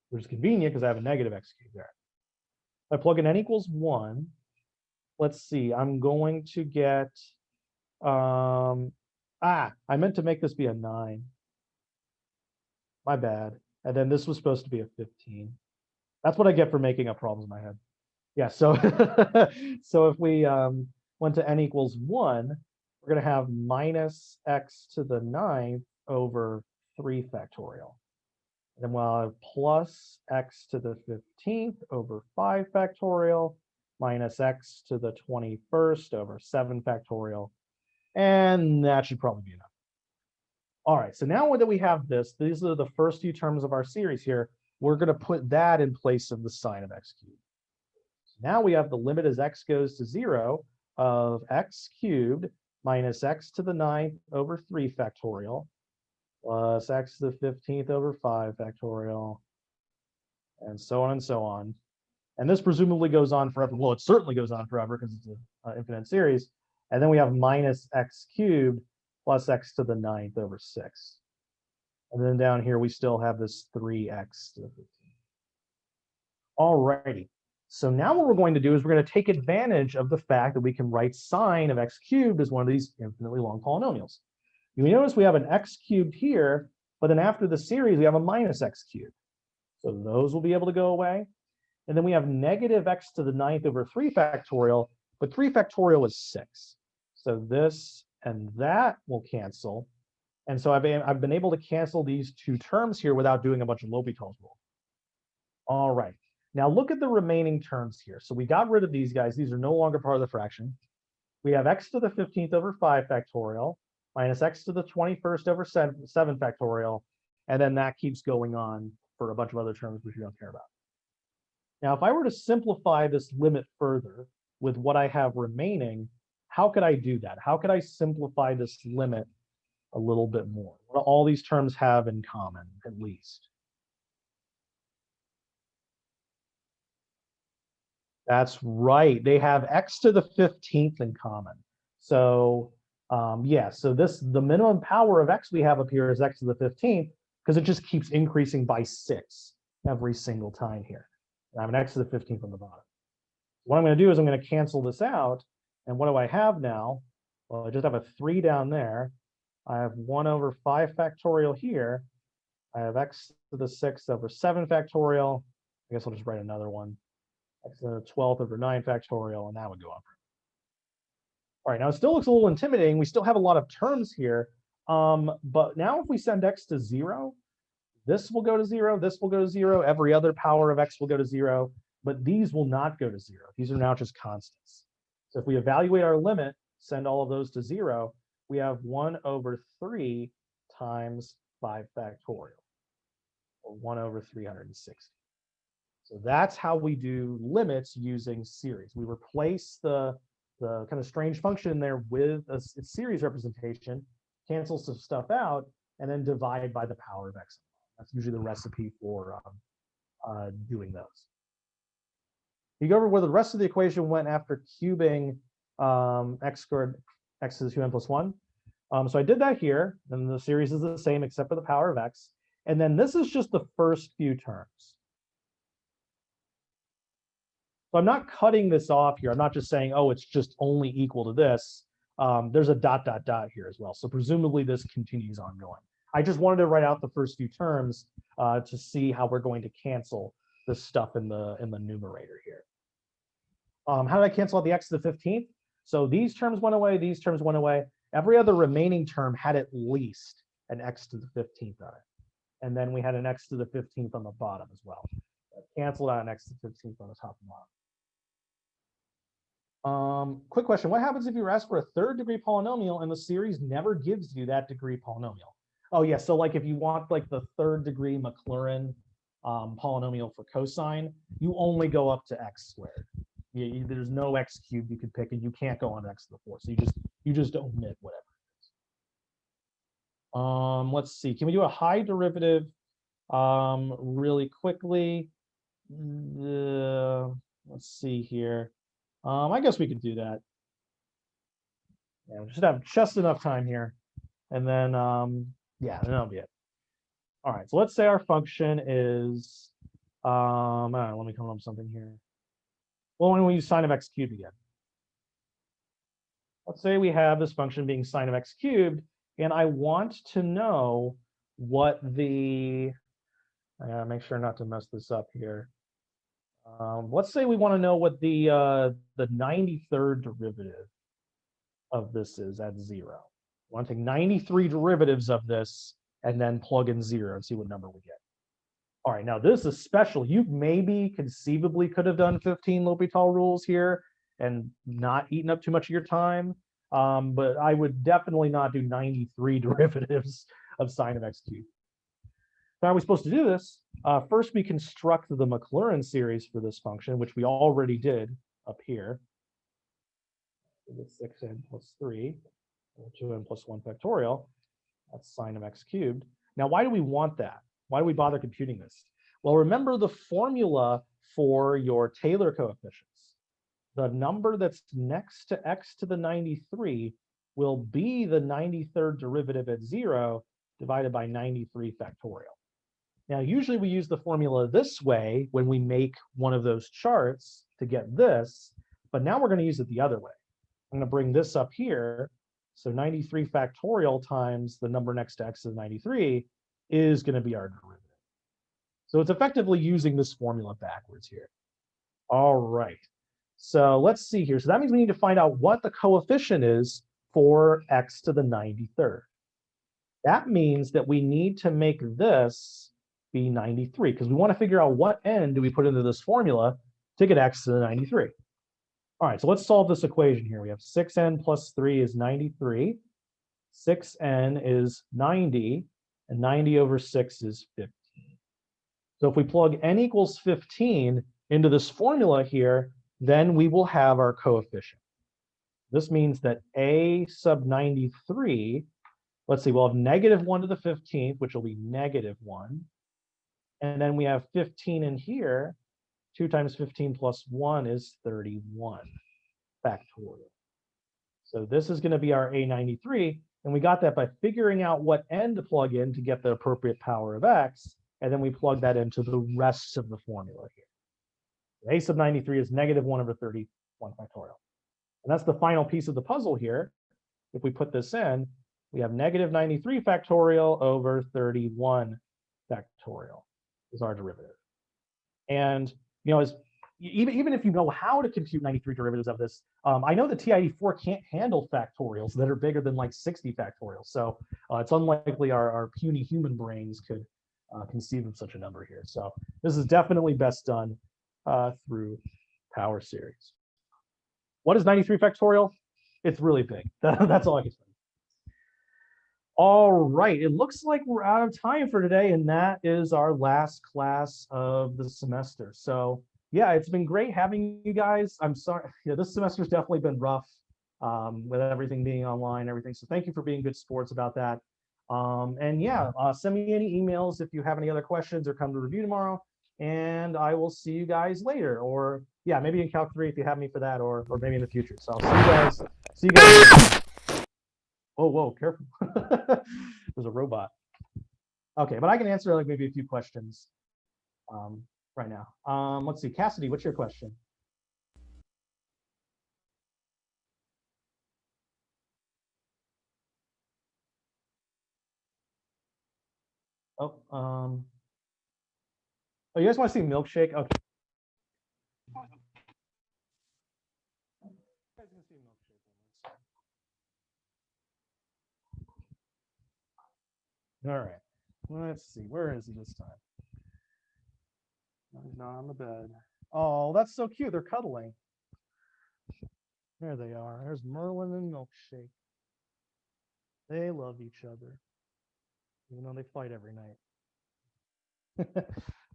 which is convenient because I have a negative x cubed there. If I plug in n equals 1, let's see, I'm going to get, I meant to make this be a 9. My bad. And then this was supposed to be a 15. That's what I get for making up problems in my head. Yeah, so, so if we went to n equals 1, we're going to have minus x to the 9th over 3 factorial. And then we'll have plus x to the 15th over 5 factorial minus x to the 21st over 7 factorial. And that should probably be enough. All right, so now that we have this, these are the first few terms of our series here. We're going to put that in place of the sine of x cubed. So now we have the limit as x goes to 0 of x cubed minus x to the 9th over 3 factorial plus x to the 15th over 5 factorial, and so on and so on. And this presumably goes on forever. Well, it certainly goes on forever because it's an infinite series. And then we have minus x cubed plus x to the 9th over 6. And then down here, we still have this 3x to the 15th. All righty. So now what we're going to do is we're going to take advantage of the fact that we can write sine of x cubed as one of these infinitely long polynomials. You notice we have an x cubed here, but then after the series, we have a minus x cubed. So those will be able to go away. And then we have negative x to the 9th over 3 factorial, but 3 factorial is 6. So this and that will cancel. And so I've been able to cancel these two terms here without doing a bunch of L'Hopital's rule. All right. Now look at the remaining terms here. So we got rid of these guys. These are no longer part of the fraction. We have x to the 15th over 5 factorial minus x to the 21st over 7 factorial. And then that keeps going on for a bunch of other terms which we don't care about. Now, if I were to simplify this limit further with what I have remaining, how could I do that? How could I simplify this limit a little bit more? What do all these terms have in common, at least? That's right. They have x to the 15th in common. So yeah, so the minimum power of x we have up here is x to the 15th because it just keeps increasing by 6 every single time here. And I have an x to the 15th on the bottom. What I'm going to do is I'm going to cancel this out. And what do I have now? Well, I just have a 3 down there. I have 1 over 5 factorial here. I have x to the 6th over 7 factorial. I guess I'll just write another one. X to the 12th over 9 factorial, and that would go up. All right, now it still looks a little intimidating. We still have a lot of terms here. But now if we send x to 0, this will go to 0, this will go to 0, every other power of x will go to 0, but these will not go to 0. These are now just constants. So if we evaluate our limit, send all of those to 0, we have 1 over 3 times 5 factorial, or 1 over 360. So that's how we do limits using series. We replace the kind of strange function there with a series representation, cancel some stuff out, and then divide by the power of x. That's usually the recipe for doing those. You go over where the rest of the equation went after cubing x squared x to the 2n plus 1. So I did that here, and the series is the same except for the power of x. And then this is just the first few terms. So I'm not cutting this off here. I'm not just saying, oh, it's just only equal to this. There's a dot, dot, dot here as well. So presumably this continues on going. I just wanted to write out the first few terms to see how we're going to cancel this stuff in the numerator here. How did I cancel out the x to the 15th? So these terms went away, these terms went away. Every other remaining term had at least an x to the 15th on it. And then we had an x to the 15th on the bottom as well. Canceled out an x to the 15th on the top and bottom. Quick question. What happens if you ask for a third degree polynomial and the series never gives you that degree polynomial? Oh yeah, so like if you want like the third degree Maclaurin polynomial for cosine, you only go up to x squared. There's no x cubed you could pick, and you can't go on to x to the 4th. So you just omit whatever it is. Let's see. Can we do a high derivative really quickly? Let's see here. I guess we could do that. Yeah, we should have just enough time here, and then yeah, that'll be it. All right, so let's say our function is I don't know, let me come up with something here. Well, when we use sine of x cubed again. Let's say we have this function being sine of x cubed, and I want to know what the, I gotta make sure not to mess this up here. Let's say we want to know what the 93rd derivative of this is at 0. I want to take 93 derivatives of this and then plug in 0 and see what number we get. All right, now this is special. You maybe conceivably could have done 15 L'Hopital rules here and not eaten up too much of your time, but I would definitely not do 93 derivatives of sine of x cubed. How are we supposed to do this? First, we construct the Maclaurin series for this function, which we already did up here. 6n plus 3, or 2n plus 1 factorial. That's sine of x cubed. Now, why do we want that? Why do we bother computing this? Well, remember the formula for your Taylor coefficients. The number that's next to x to the 93 will be the 93rd derivative at 0 divided by 93 factorial. Now, usually we use the formula this way when we make one of those charts to get this, but now we're going to use it the other way. I'm going to bring this up here. So 93 factorial times the number next to x to the 93 is going to be our derivative. So it's effectively using this formula backwards here. All right. So let's see here. So that means we need to find out what the coefficient is for x to the 93rd. That means that we need to make this be 93 because we want to figure out what n do we put into this formula to get x to the 93. All right, so let's solve this equation here. We have 6n plus 3 is 93. 6n is 90, and 90 over 6 is 15. So if we plug n equals 15 into this formula here, then we will have our coefficient. This means that a sub 93, let's see, we'll have negative 1 to the 15th, which will be negative 1. And then we have 15 in here. 2 times 15 plus 1 is 31 factorial. So this is going to be our A93. And we got that by figuring out what n to plug in to get the appropriate power of x. And then we plug that into the rest of the formula here. A sub 93 is negative 1 over 31 factorial. And that's the final piece of the puzzle here. If we put this in, we have negative 93 factorial over 31 factorial is our derivative. And as even if you know how to compute 93 derivatives of this, I know the TI-84 can't handle factorials that are bigger than like 60 factorials. So it's unlikely our puny human brains could conceive of such a number here. So this is definitely best done through power series. What is 93 factorial? It's really big. That's all I can say. All right, it looks like we're out of time for today, and that is our last class of the semester. So yeah, it's been great having you guys. I'm sorry, this semester's definitely been rough with everything being online, everything. So thank you for being good sports about that. And yeah, send me any emails if you have any other questions or come to review tomorrow. And I will see you guys later, or yeah, maybe in Calc 3 if you have me for that, or maybe in the future. So I'll see you guys. See you guys. Whoa, careful. There's a robot. Okay, but I can answer like maybe a few questions right now. Let's see, Cassidy, what's your question? Oh, you guys want to see milkshake? Okay. All right, let's see, where is he this time? No, he's not on the bed. Oh, that's so cute, they're cuddling. There they are, there's Merlin and Milkshake. They love each other, even though they fight every night.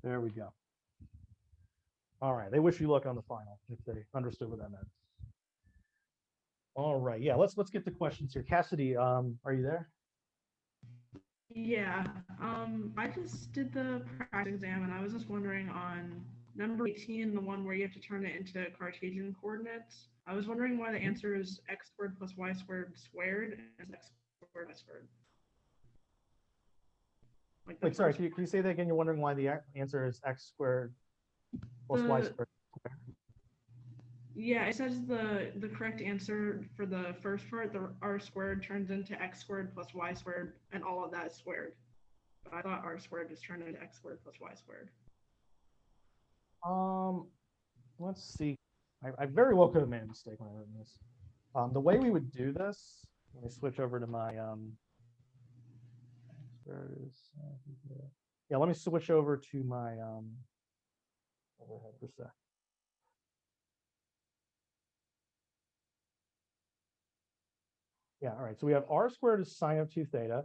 There we go. All right, they wish you luck on the final, if they understood what that meant. All right, yeah, let's get to questions here. Cassidy, are you there? Yeah, I just did the practice exam, and I was just wondering on number 18, the one where you have to turn it into Cartesian coordinates. I was wondering why the answer is x squared plus y squared squared and x squared y squared. Like Wait, sorry, can you say that again? You're wondering why the answer is x squared plus y squared? Yeah, it says the correct answer for the first part, the r squared turns into x squared plus y squared, and all of that is squared. But I thought r squared just turned into x squared plus y squared. Let's see. I very well could have made a mistake when I wrote this. The way we would do this, let me switch over to my yeah, let me switch over to my overhead for a sec. Yeah, all right, so we have r squared is sine of 2 theta.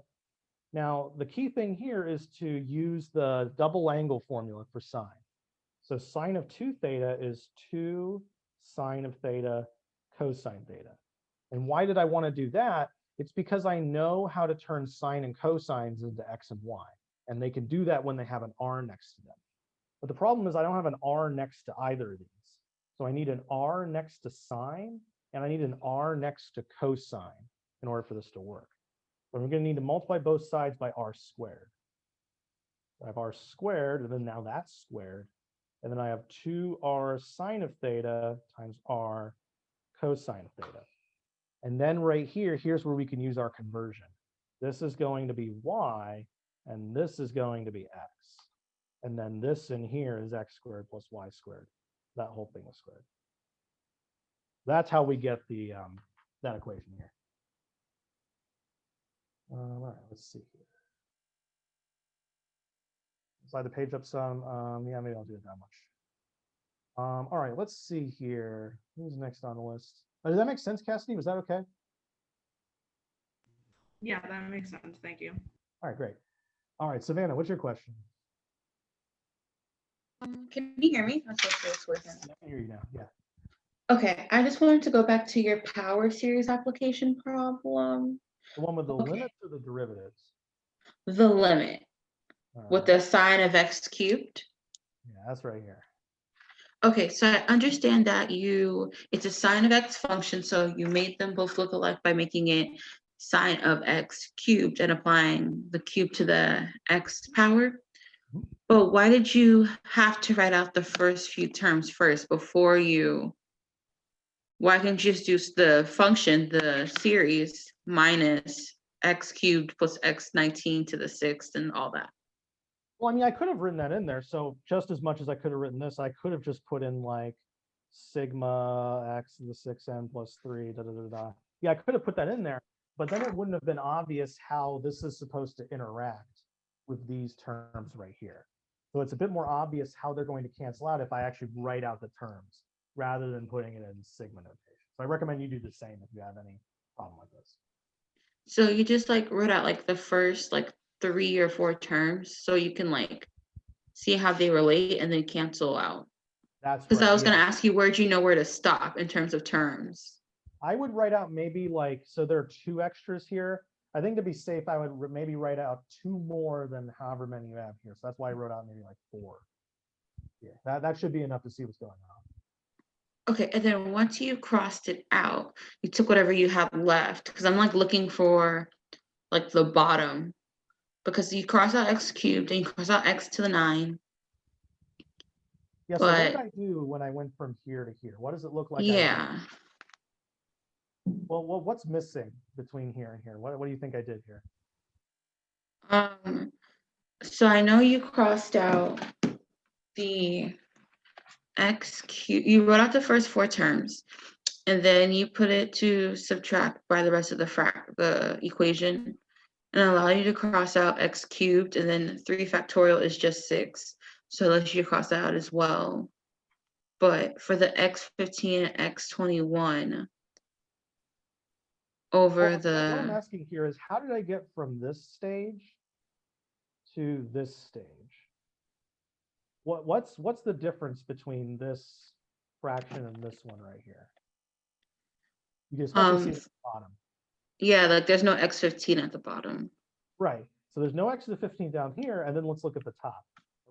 Now, the key thing here is to use the double angle formula for sine. So sine of 2 theta is 2 sine of theta cosine theta. And why did I want to do that? It's because I know how to turn sine and cosines into x and y. And they can do that when they have an r next to them. But the problem is I don't have an r next to either of these. So I need an r next to sine, and I need an r next to cosine in order for this to work. So we're going to need to multiply both sides by r squared. I have r squared, and then now that's squared. And then I have 2r sine of theta times r cosine of theta. And then right here, here's where we can use our conversion. This is going to be y, and this is going to be x. And then this in here is x squared plus y squared. That whole thing is squared. That's how we get the that equation here. All right, let's see here. Slide the page up some. Yeah, maybe I'll do it that much. All right, let's see here. Who's next on the list? Does that make sense, Cassidy? Was that okay? Yeah, that makes sense. Thank you. All right, great. All right, Savannah, what's your question? Can you hear me? That's what it's working. I can hear you now. Yeah. Okay, I just wanted to go back to your power series application problem. The one with the Okay. limits or the derivatives? The limit All with right. the sine of x cubed. Yeah, that's right here. Okay, so I understand that it's a sine of x function, so you made them both look alike by making it sine of x cubed and applying the cube to the x power. Mhm. But why did you have to write out the first few terms first before why can't you just do the function, the series minus x cubed plus x 19 to the sixth and all that? Well, I mean, I could have written that in there. So just as much as I could have written this, I could have just put in like sigma x to the 6n plus 3, da, da, da, da. Yeah, I could have put that in there, but then it wouldn't have been obvious how this is supposed to interact with these terms right here. So it's a bit more obvious how they're going to cancel out if I actually write out the terms rather than putting it in sigma notation. So I recommend you do the same if you have any problem with this. So you just like wrote out like the first like 3 or 4 terms so you can like see how they relate and then cancel out. That's Because right. I was going to Yeah. ask you, where'd you know where to stop in terms of terms? I would write out maybe like, so there are 2 extras here. I think to be safe, I would maybe write out 2 more than however many you have here. So that's why I wrote out maybe like 4. Yeah, that should be enough to see what's going on. Okay, and then once you crossed it out, you took whatever you have left. Because I'm like looking for like the bottom. Because you cross out x cubed and you cross out x to the 9. Yeah, so what did But I do when I went from here to here? What does it look like? yeah. Well, what's missing between here and here? What do you think I did here? So I know you crossed out the x cubed. You wrote out the first 4 terms, and then you put it to subtract by the rest of the equation, and allow you to cross out x cubed, and then 3 factorial is just 6. So it lets you cross that out as well. But for the x15 and x21 over Well, what I'm the asking here is how did I get from this stage to this stage? What's the difference between this fraction and this one right here? You can especially see it at the bottom. yeah, like there's no x15 at the bottom. Right. So there's no x to the 15 down here, and then let's look at the top.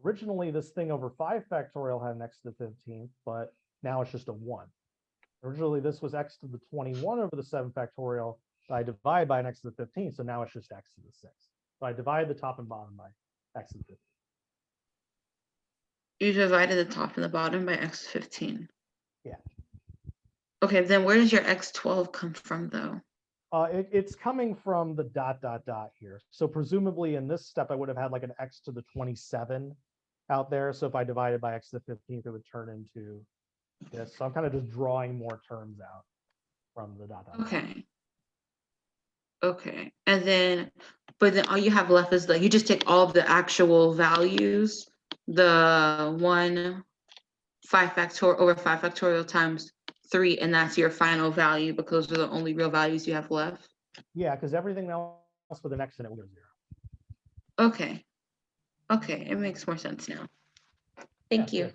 Originally, this thing over 5 factorial had an x to the 15th, but now it's just a 1. Originally, this was x to the 21 over the 7 factorial. I divide by an x to the 15th, so now it's just x to the 6. So I divide the top and bottom by x to the 15. You divided the top and the bottom by x15. Yeah. Okay, then where does your x12 come from though? It's coming from the ... here. So presumably in this step, I would have had like an x to the 27 out there. So if I divided by x to the 15th, it would turn into this. So I'm kind of just drawing more terms out from the ... Okay. Okay, and then, but then all you have left is you just take all of the actual values, the 5 factorial over 5 factorial times 3, and that's your final value because those are the only real values you have left. Yeah, because everything else with an x in it will go 0. Okay. Okay, it makes more sense now. Thank you. Good.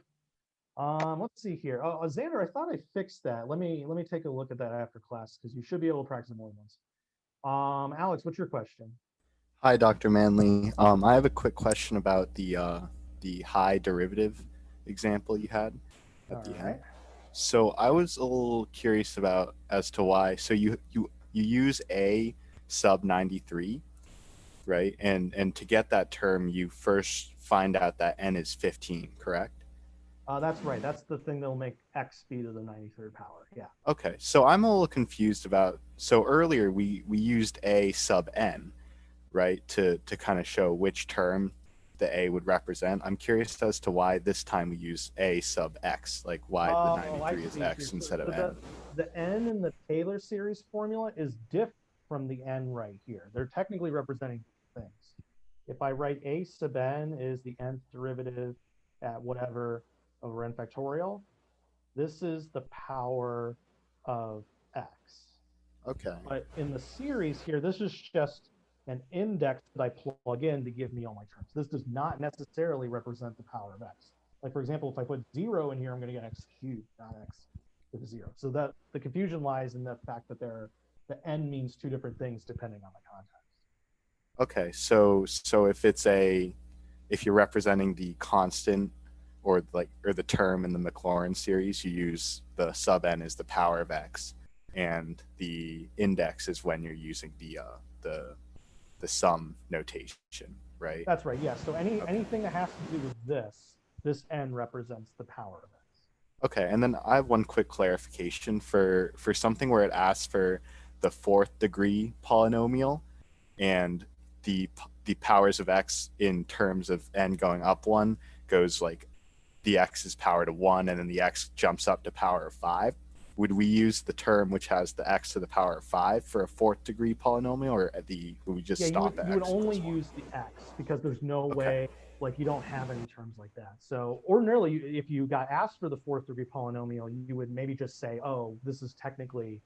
Let's see here. Oh, Xander, I thought I fixed that. Let me take a look at that after class because you should be able to practice more than once. Alex, what's your question? Hi, Dr. Manley. I have a quick question about the high derivative example you had at the end. So I was a little curious about as to why. So you use a sub 93, right? And to get that term, you first find out that n is 15, correct? That's right. That's the thing that'll make x be to the 93rd power. Yeah. Okay, so I'm a little confused about. So earlier we used a sub n, right, to kind of show which term the A would represent. I'm curious as to why this time we use A sub X, like why the Oh, 93 is see. X So- instead of so N. the N in the Taylor series formula is different from the N right here. They're technically representing things. If I write A sub N is the nth derivative at whatever over n factorial, this is the power of X. Okay. But in the series here, this is just an index that I plug in to give me all my terms. This does not necessarily represent the power of X. Like, for example, if I put 0 in here, I'm going to get X cubed, not X to the 0. So that the confusion lies in the fact that the N means two different things depending on the context. Okay, so if you're representing the constant or the term in the Maclaurin series, you use the sub n as the power of X, and the index is when you're using the sum notation, right? That's right. Yeah. So anything that has to do with this N represents the power of X. Okay, and then I have one quick clarification for something where it asks for the 4th degree polynomial, and the powers of X in terms of n going up 1 goes like the X is power to 1, and then the X jumps up to power of 5. Would we use the term which has the X to the power of 5 for a 4th degree polynomial, or would we just stop at you would X only plus 1? use the X because there's no Okay. way, like you don't have any terms like that. So ordinarily, if you got asked for the 4th degree polynomial, you would maybe just say, oh, this is technically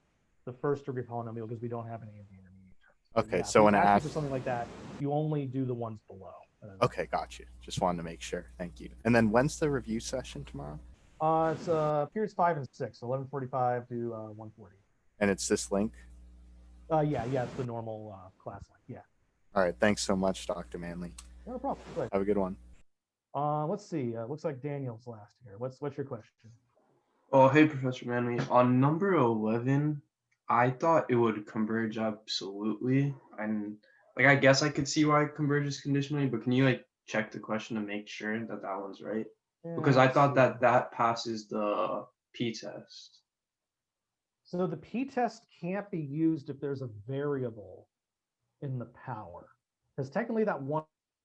the 1st degree polynomial because we don't have any of the intermediate terms. But Okay, yeah, so if when it's it asking asks, for something like that, you only do the ones below. okay, got you. Just wanted to make sure. Thank you. And then when's the review session tomorrow? It's periods 5 and 6, 11:45 to 1:40. And it's this link? Yeah, it's the normal class link. Yeah, All right, thanks so much, Dr. Manley. no problem. Good. Have a good one. Let's see. Looks like Daniel's last here. What's your question? Oh, hey, Professor Manley. On number 11, I thought it would converge absolutely. And like, I guess I could see why it converges conditionally, but can you like check the question to make sure that that one's right? Because I let's thought see. that passes the p-test. So the p-test can't be used if there's a variable in the power, because technically that one,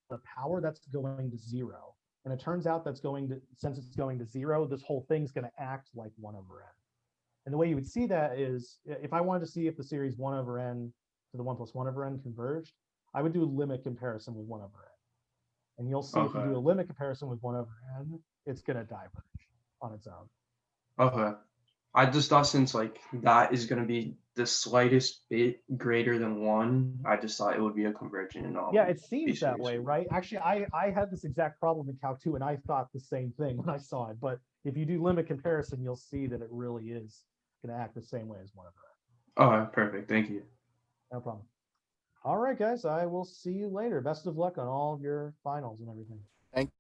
the power, that's going to 0. And it turns out since it's going to 0, this whole thing's going to act like 1 over n. And the way you would see that is, if I wanted to see if the series 1 over n to the 1 plus 1 over n converged, I would do a limit comparison with 1 over n. And you'll see if you do a limit comparison with 1 over n, it's going to diverge on its own. Okay. I just thought since like that is going to be the slightest bit greater than 1, I just thought it would be a convergent. Yeah, it seems that way, right? Actually, I had this exact problem in Calc 2, and I thought the same thing when I saw it. But if you do limit comparison, you'll see that it really is going to act the same way as 1 over n. Okay, perfect. Thank you. No problem. All right, guys, I will see you later. Best of luck on all of your finals and everything.